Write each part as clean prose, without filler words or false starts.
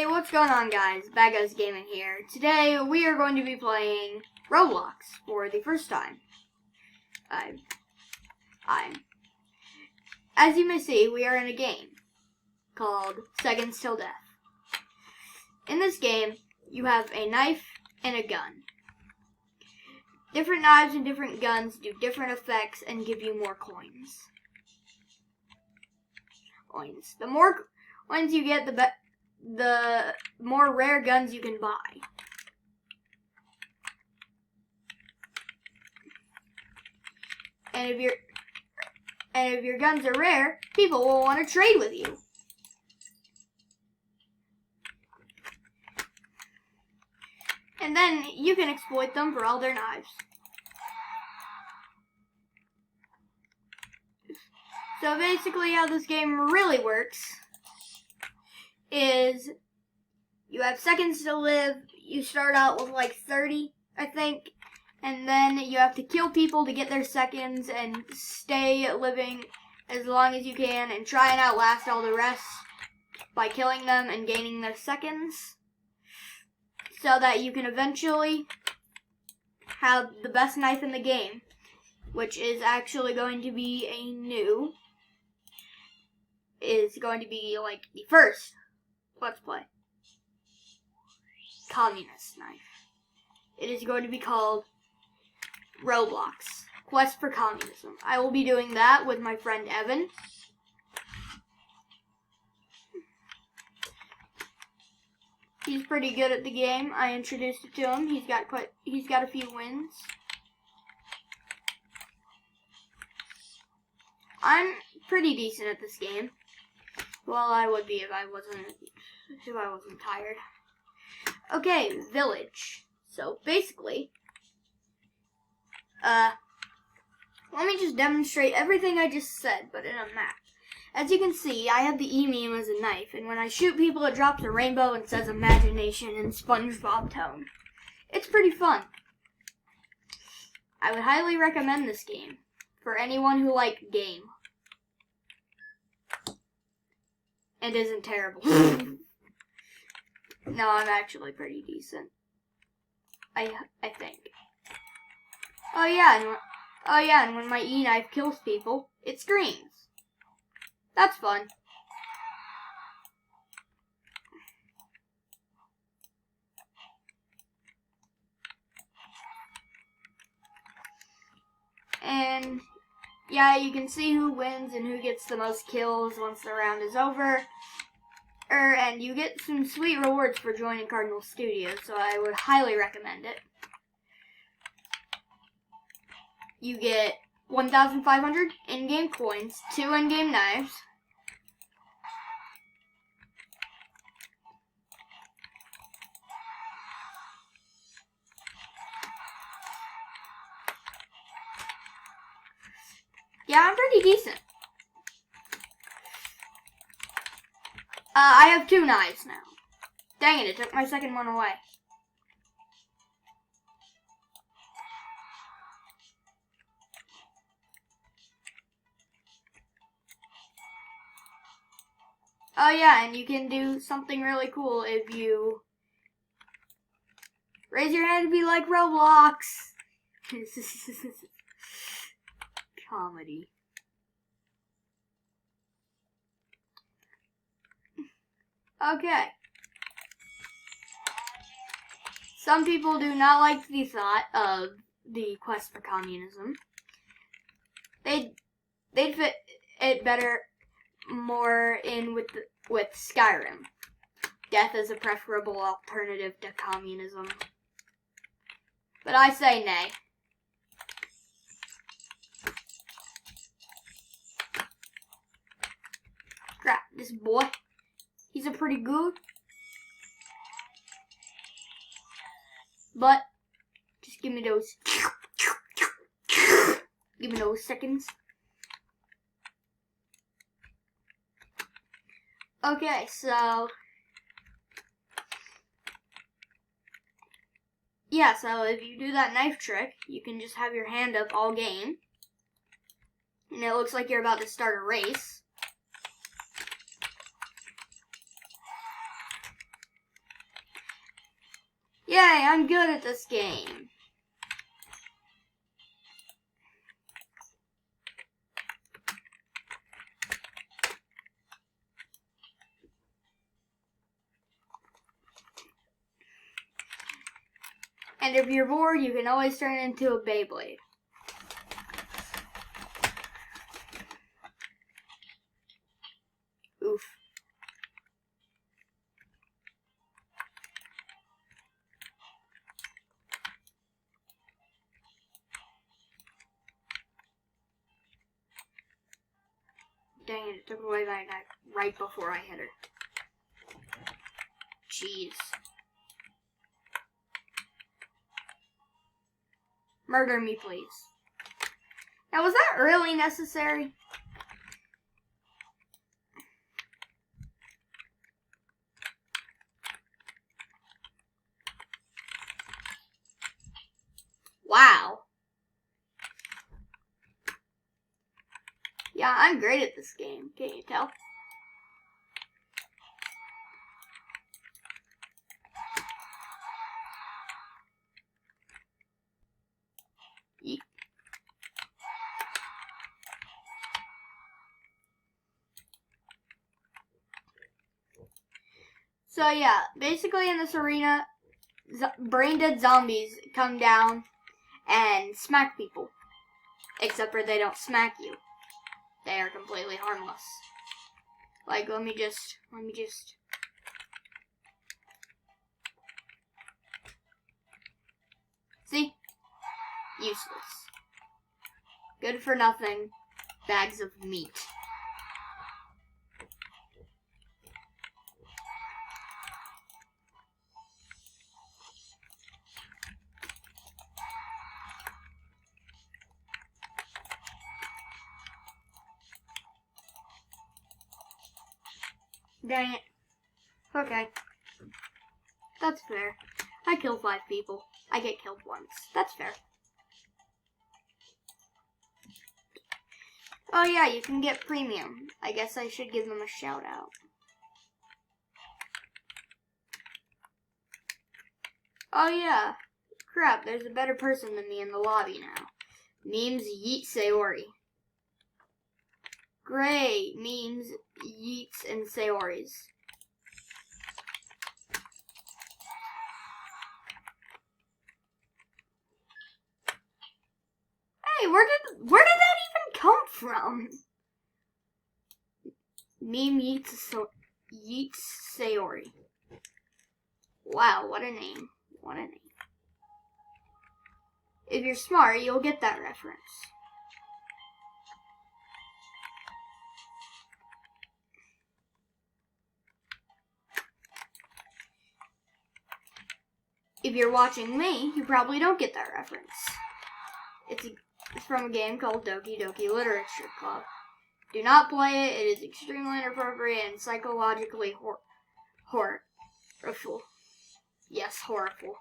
Hey, what's going on, guys? Bagos Gaming here. Today we are going to be playing Roblox for the first time. As you may see, we are in a game called Seconds Till Death. In this game, you have a knife and a gun. Different knives and different guns do different effects and give you more coins. The more coins you get, the more rare guns you can buy. And if your guns are rare, people will want to trade with you. And then you can exploit them for all their knives. So basically how this game really works is you have seconds to live. You start out with like 30, I think, and then you have to kill people to get their seconds and stay living as long as you can and try and outlast all the rest by killing them and gaining their seconds so that you can eventually have the best knife in the game, which is actually going to be going to be like the first Let's Play. Communist knife. It is going to be called Roblox. Quest for Communism. I will be doing that with my friend Evan. He's pretty good at the game. I introduced it to him. He's got a few wins. I'm pretty decent at this game. Well, I would be if I wasn't tired. Okay, village. So basically, let me just demonstrate everything I just said, but in a map. As you can see, I have the E-meme as a knife, and when I shoot people, it drops a rainbow and says imagination in SpongeBob tone. It's pretty fun. I would highly recommend this game for anyone who likes game and isn't terrible. No, I'm actually pretty decent. I think. Oh yeah, and when my E-knife kills people, it screams. That's fun. And yeah, you can see who wins and who gets the most kills once the round is over. And you get some sweet rewards for joining Cardinal Studios, so I would highly recommend it. You get 1,500 in-game coins, 2 in-game knives, yeah, I'm pretty decent. I have 2 knives now. Dang it took my second one away. Oh yeah, and you can do something really cool if you raise your hand to be like Roblox. Comedy. Okay. Some people do not like the thought of the quest for communism. They'd fit it better more in with Skyrim. Death is a preferable alternative to communism. But I say nay. Crap, this boy. He's a pretty good. But just give me those. Give me those seconds. Okay, so yeah, so if you do that knife trick, you can just have your hand up all game. And it looks like you're about to start a race. Yay, I'm good at this game. And if you're bored, you can always turn it into a Beyblade. Oof. Dang it, it took away my knife right before I hit her. Jeez. Murder me, please. Now, was that really necessary? Wow. Yeah, I'm great at this game. Can't you tell? Yeet. So yeah, basically in this arena, brain-dead zombies come down and smack people. Except for they don't smack you. They are completely harmless. Like, let me just. See? Useless. Good for nothing. Bags of meat. Dang it. Okay. That's fair. I kill 5 people. I get killed once. That's fair. Oh yeah, you can get premium. I guess I should give them a shout out. Oh yeah. Crap, there's a better person than me in the lobby now. Memes Yeet Sayori. Great. Memes, Yeets, and Sayoris. Hey, where did that even come from? Meme Yeets Sayori. Wow, what a name. What a name. If you're smart, you'll get that reference. If you're watching me, you probably don't get that reference. It's from a game called Doki Doki Literature Club. Do not play it. It is extremely inappropriate and psychologically horrible. Yes, horrible.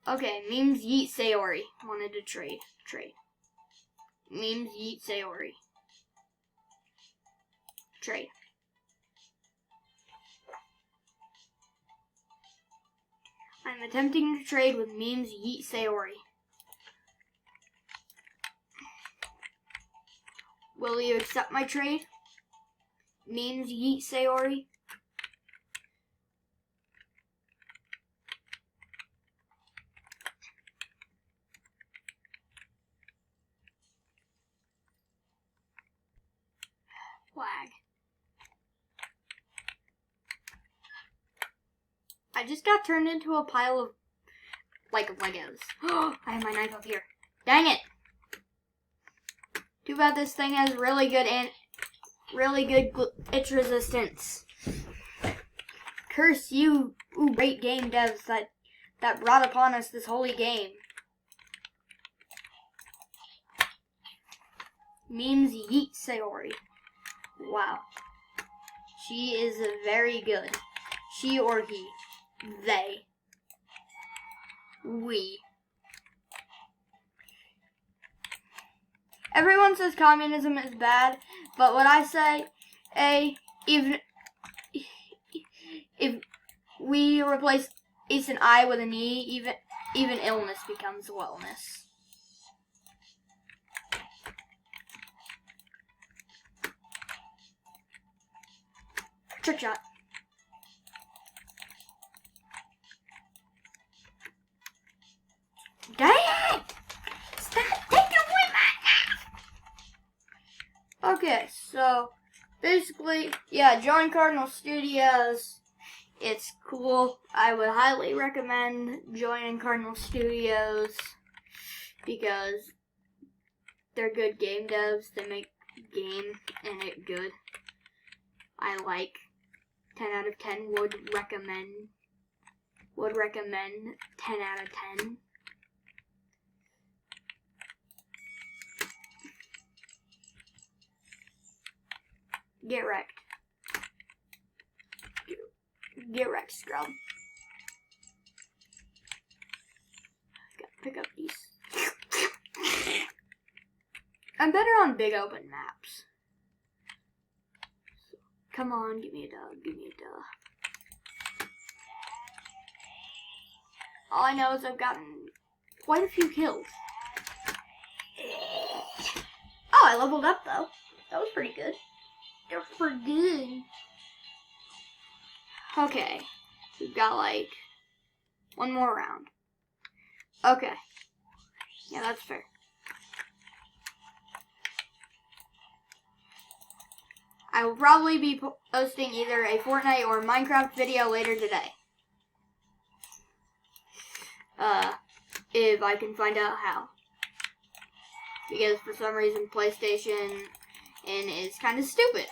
Okay, memes Yeet Sayori. Wanted to trade. Memes Yeet Sayori. Trade. I'm attempting to trade with memes Yeet Sayori. Will you accept my trade? Memes Yeet Sayori. Flag. I just got turned into a pile of, like, Legos. I have my knife up here. Dang it! Too bad this thing has really good itch resistance. Curse you, great game devs that brought upon us this holy game. Memes Yeet Sayori. Wow. She is very good. She or he. They. We. Everyone says communism is bad, but what I say, if we replace It's an I with an E. Even illness becomes wellness. Trick shot. Dang it! Stop taking away my knife! Okay, so basically, yeah, join Cardinal Studios. It's cool. I would highly recommend joining Cardinal Studios because they're good game devs. They make game and it good. I like 10 out of 10. Would recommend 10 out of 10. Get wrecked. Get wrecked, scrub. Gotta pick up these. I'm better on big open maps. So, come on, give me a dog, give me a dog. All I know is I've gotten quite a few kills. Oh, I leveled up though. That was pretty good. That was pretty good. Okay, we've got like one more round. Okay, yeah, that's fair. I will probably be posting either a Fortnite or Minecraft video later today. If I can find out how. Because for some reason PlayStation is kind of stupid.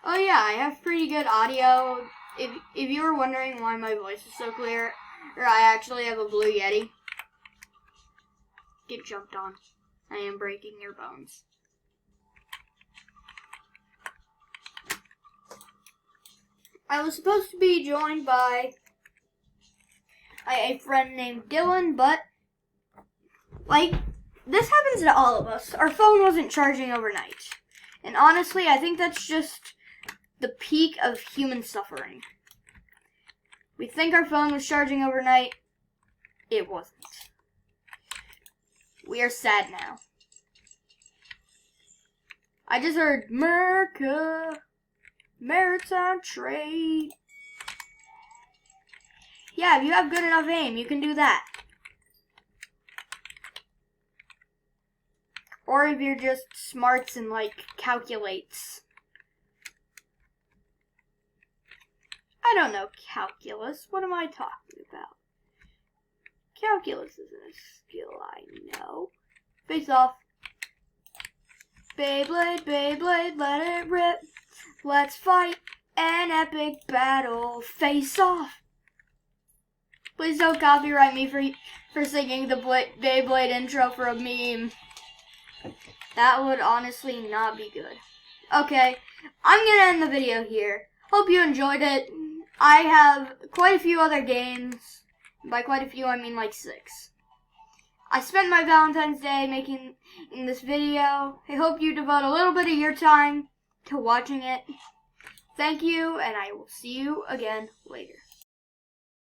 Oh yeah, I have pretty good audio. If you were wondering why my voice is so clear, or I actually have a Blue Yeti. Get jumped on. I am breaking your bones. I was supposed to be joined by a friend named Dylan, but like this happens to all of us. Our phone wasn't charging overnight. And honestly, I think that's just the peak of human suffering. We think our phone was charging overnight. It wasn't. We are sad now. I just heard America, maritime trade. Yeah, if you have good enough aim, you can do that. Or if you're just smarts and like calculates. I don't know calculus. What am I talking about? Calculus isn't a skill I know. Face off. Beyblade, Beyblade, let it rip. Let's fight an epic battle. Face off. Please don't copyright me for singing the Beyblade intro for a meme. That would honestly not be good. Okay, I'm gonna end the video here. Hope you enjoyed it. I have quite a few other games. By quite a few, I mean like 6. I spent my Valentine's Day making this video. I hope you devote a little bit of your time to watching it. Thank you, and I will see you again later.